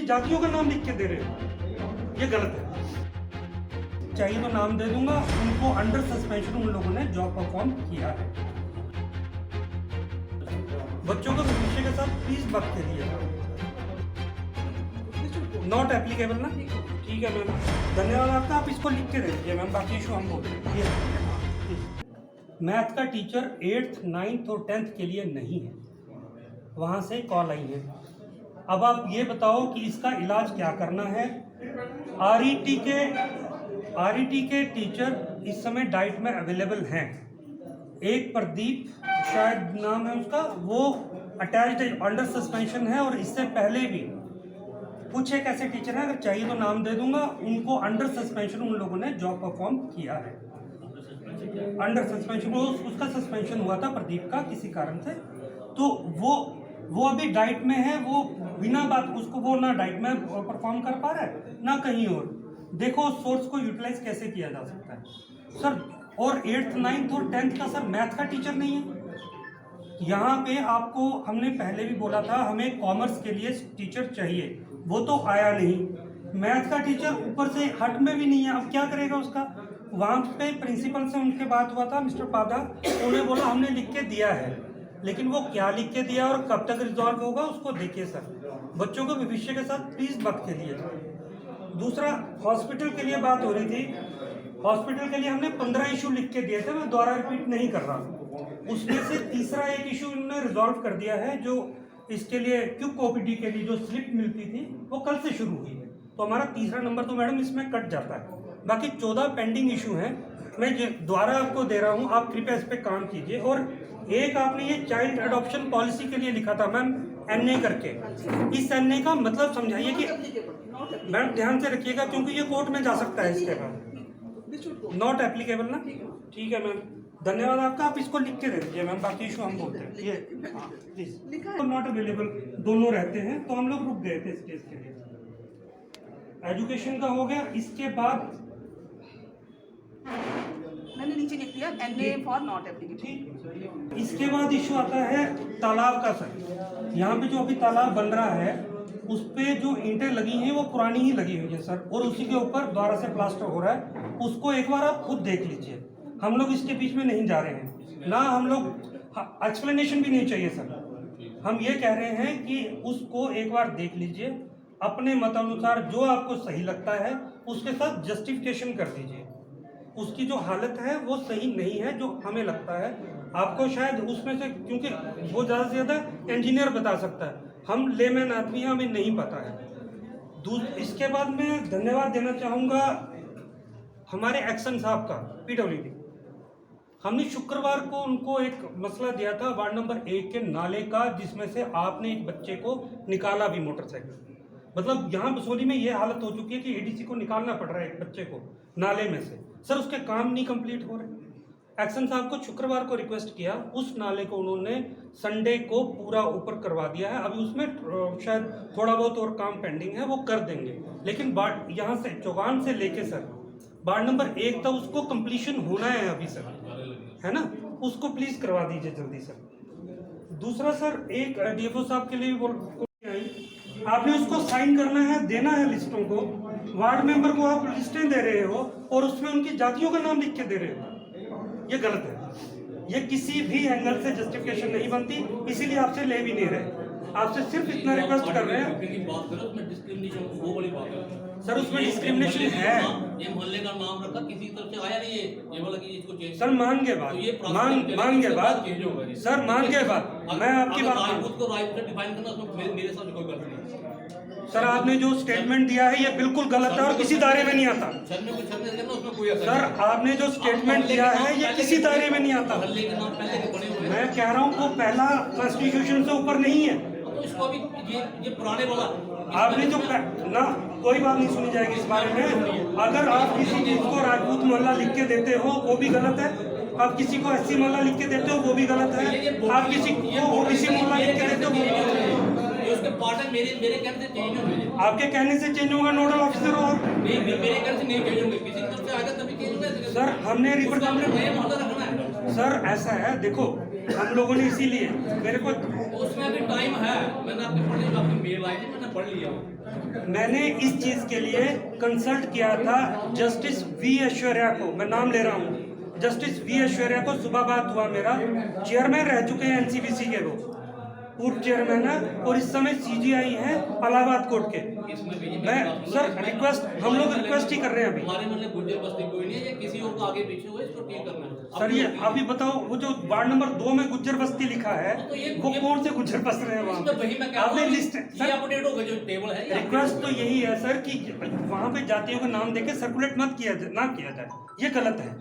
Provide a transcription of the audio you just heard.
जातियों का नाम लिख के दे रहे हो, ये गलत है। चाहिए तो नाम दे दूंगा, उनको अंडर सस्पेंशन उन लोगों ने जॉब परफॉर्म किया है। बच्चों को भविष्य के साथ प्लीज मत खेलिए। नॉट एप्लीकेबल ना, ठीक है मैम, धन्यवाद आपका। आप इसको लिख के दे दीजिए मैम, बाकी इशू हम बोल रहे हैं। मैथ का टीचर 8th 9th और 10th के लिए नहीं है, वहाँ से कॉल आई है। अब आप ये बताओ कि इसका इलाज क्या करना है। आरईटी के टीचर इस समय डाइट में अवेलेबल हैं। एक प्रदीप शायद नाम है उसका, वो अटैच्ड अंडर सस्पेंशन है, और इससे पहले भी कुछ एक ऐसे टीचर हैं, अगर चाहिए तो नाम दे दूंगा, उनको अंडर सस्पेंशन उन लोगों ने जॉब परफॉर्म किया है। अंडर सस्पेंशन, उसका सस्पेंशन हुआ था प्रदीप का किसी कारण से, तो वो अभी डाइट में है। वो बिना बात उसको वो ना डाइट में परफॉर्म कर पा रहा है ना कहीं और। देखो सोर्स को यूटिलाइज कैसे किया जा सकता है सर। और 8th 9th और 10th का सर मैथ का टीचर नहीं है यहाँ पे। आपको हमने पहले भी बोला था हमें कॉमर्स के लिए टीचर चाहिए, वो तो आया नहीं। मैथ का टीचर ऊपर से हट में भी नहीं है, अब क्या करेगा उसका। वहाँ पे प्रिंसिपल से उनके बात हुआ था, मिस्टर पादा, उन्होंने बोला हमने लिख के दिया है, लेकिन वो क्या लिख के दिया और कब तक रिजॉल्व होगा उसको देखिए सर। बच्चों को भविष्य के साथ प्लीज मत खेलिए। दूसरा, हॉस्पिटल के लिए बात हो रही थी। हॉस्पिटल के लिए हमने 15 इशू लिख के दिए थे, मैं दोबारा रिपीट नहीं कर रहा। उसमें से तीसरा एक इशू इन्होंने रिजॉल्व कर दिया है, जो इसके लिए क्यूब ओपीडी के लिए जो स्लिप मिलती थी वो कल से शुरू हुई है, तो हमारा तीसरा नंबर तो मैडम इसमें कट जाता है। बाकी 14 पेंडिंग इशू हैं, मैं दोबारा आपको दे रहा हूँ, आप कृपया इस पर काम कीजिए। और एक आपने ये चाइल्ड अडॉप्शन पॉलिसी के लिए लिखा था मैम, एनए करके, इस एनए का मतलब समझाइए कि मैम ध्यान से रखिएगा, क्योंकि ये कोर्ट में जा सकता है इसके बाद। नॉट एप्लीकेबल ना, ठीक है मैम, धन्यवाद आपका। आप इसको लिख के दे दीजिए मैम, बाकी इशू हम बोलते हैं। ये प्लीज नॉट अवेलेबल दोनों रहते हैं, तो हम लोग रुक गए थे इस केस के लिए। एजुकेशन का हो गया, इसके बाद मैंने नीचे लिख दिया एनए फॉर नॉट एप्लीकेबल। इसके बाद इशू आता है तालाब का सर। यहाँ पे जो अभी तालाब बन रहा है उस पे जो ईंटें लगी हैं वो पुरानी ही लगी हुई है सर, और उसी के ऊपर दोबारा से प्लास्टर हो रहा है। उसको एक बार आप खुद देख लीजिए, हम लोग इसके बीच में नहीं जा रहे हैं ना, हम लोग एक्सप्लेनेशन भी नहीं चाहिए सर। हम ये कह रहे हैं कि उसको एक बार देख लीजिए, अपने मत अनुसार जो आपको सही लगता है उसके साथ जस्टिफिकेशन कर दीजिए। उसकी जो हालत है वो सही नहीं है जो हमें लगता है, आपको शायद उसमें से, क्योंकि वो ज़्यादा से ज़्यादा इंजीनियर बता सकता है, हम लेमैन आदमी हैं, हमें नहीं पता है। इसके बाद मैं धन्यवाद देना चाहूँगा हमारे एक्शन साहब का, पीडब्ल्यूडी। हमने शुक्रवार को उनको एक मसला दिया था वार्ड नंबर 1 के नाले का, जिसमें से आपने एक बच्चे को निकाला भी मोटरसाइकिल। मतलब यहाँ बसोली में ये हालत हो चुकी है कि एडीसी को निकालना पड़ रहा है एक बच्चे को नाले में से। सर उसके काम नहीं कंप्लीट हो रहे। एक्शन साहब को शुक्रवार को रिक्वेस्ट किया, उस नाले को उन्होंने संडे को पूरा ऊपर करवा दिया है। अभी उसमें शायद थोड़ा बहुत और काम पेंडिंग है, वो कर देंगे। लेकिन यहाँ से चौगान से लेके सर वार्ड नंबर 1 तक उसको कंप्लीशन होना है अभी सर, है ना, उसको प्लीज करवा दीजिए जल्दी सर। दूसरा सर, एक डीएफओ साहब के लिए भी आपने उसको साइन करना है, देना है लिस्टों को। वार्ड मेंबर को आप लिस्टें दे रहे हो और उसमें उनकी जातियों का नाम लिख के दे रहे हो, ये गलत है। ये किसी भी एंगल से जस्टिफिकेशन नहीं बनती, इसीलिए आपसे ले भी नहीं रहे। आपसे सिर्फ इतना रिक्वेस्ट कर रहे हैं सर, उसमें डिस्क्रिमिनेशन है। ये मोहल्ले का नाम रखा, किसी तरफ से आया नहीं है, ये बोला कि इसको चेंज सर मान के बाद, मान के बाद सर, मान के बाद मैं आपकी बात राजपूत को राजपूत से डिफाइन करना, उसमें मेरे साथ कोई बात नहीं। सर आपने जो स्टेटमेंट दिया है ये बिल्कुल गलत है और किसी दायरे में नहीं आता। सर आपने जो स्टेटमेंट दिया है ये किसी दायरे में नहीं आता। मैं कह रहा हूँ वो पहला कॉन्स्टिट्यूशन से ऊपर नहीं है। इसको भी ये पुराने वाला आपने जो ना, कोई बात नहीं सुनी जाएगी इस बारे में। अगर आप किसी चीज को राजपूत मोहल्ला लिख के देते हो वो भी गलत है, आप किसी को एससी मोहल्ला लिख के देते हो वो भी गलत है, आप किसी को ओबीसी मोहल्ला लिख के देते हो वो भी गलत है। उसके पार्ट मेरे कहने से चेंज होंगे। आपके कहने से चेंज होगा नोडल ऑफिसर और नहीं, मेरे कहने से नहीं चेंज होंगे, किसी की तरफ से आएगा तभी चेंज होगा। सर हमने रिप्रेजेंटेटिव नया मोहल्ला रखना है सर, ऐसा है देखो, हम लोगों ने इसीलिए मेरे को उसमें भी टाइम है, मैंने आपके पढ़ने का आपकी मेल आई थी, मैंने पढ़ लिया। मैंने इस चीज के लिए कंसल्ट किया था जस्टिस वी ऐश्वर्या को, मैं नाम ले रहा हूँ, जस्टिस वी ऐश्वर्या को सुबह बात हुआ मेरा, चेयरमैन रह चुके हैं एनसीबीसी के, वो पूर्व चेयरमैन है और इस समय सीजीआई हैं इलाहाबाद कोर्ट के। इसमें भी मैं सर रिक्वेस्ट, हम लोग रिक्वेस्ट ही कर रहे हैं अभी। हमारे मतलब गुज्जर बस्ती कोई नहीं है, ये किसी और को आगे पीछे हुए इसको ठीक करना है। सर ये अभी बताओ, वो जो वार्ड नंबर 2 में गुज्जर बस्ती लिखा है, तो वो कौन से गुज्जर बस रहे हैं वहाँ तो वही मैं पे? कह रहा आपने हूँ, लिस्ट ये अपडेट हो गया जो टेबल है। रिक्वेस्ट तो यही है सर कि वहाँ पे जातियों का नाम देके सर्कुलेट मत किया जाए, ना किया जाए, ये गलत है।